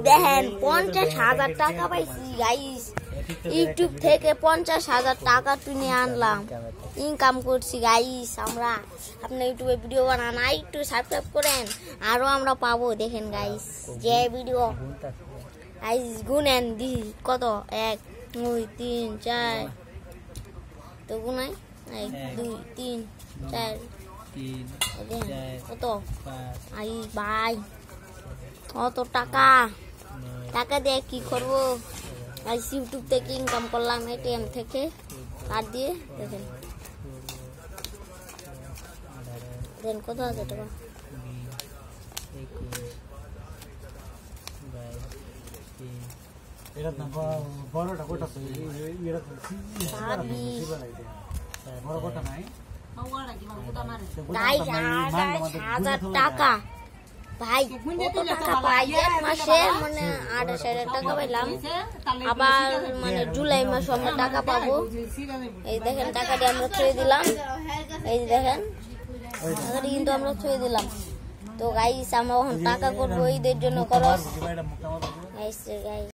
দেখেন 50,000 টাকা পাইছি গাইস। ইউটিউব থেকে 50,000 টাকা তুলে আনলাম, ইনকাম করছি গাইস। আমরা আপনি ইউটিউবে ভিডিও বানান, একটু সাবস্ক্রাইব করেন, আরো আমরা পাবো। দেখেন গাইস যে ভিডিও গাইস গুনেন দি কত 1 2 3 4 তো গুনাই 1 2 3 4 কত আই ভাই কত টাকা টাকা দিয়ে কি করবো গাইস। ইউটিউব থেকে ইনকাম করলাম, এটিএম থেকে কার্ড দিয়ে। দেখেন দেন কত আছে টাকা, টাকা ভাই কত টাকা পাই এক মাসে, মানে 28,000 টাকা পাইলাম। আবার মানে জুলাই মাসে আমরা টাকা পাবো। এই দেখেন টাকা দিয়ে আমরা ছুঁয়ে দিলাম, এই দেখেন টাকাটি কিন্তু আমরা ছুঁয়ে দিলাম। তো গাইস আমরা টাকা করবো ঈদের জন্য খরচ গাইস।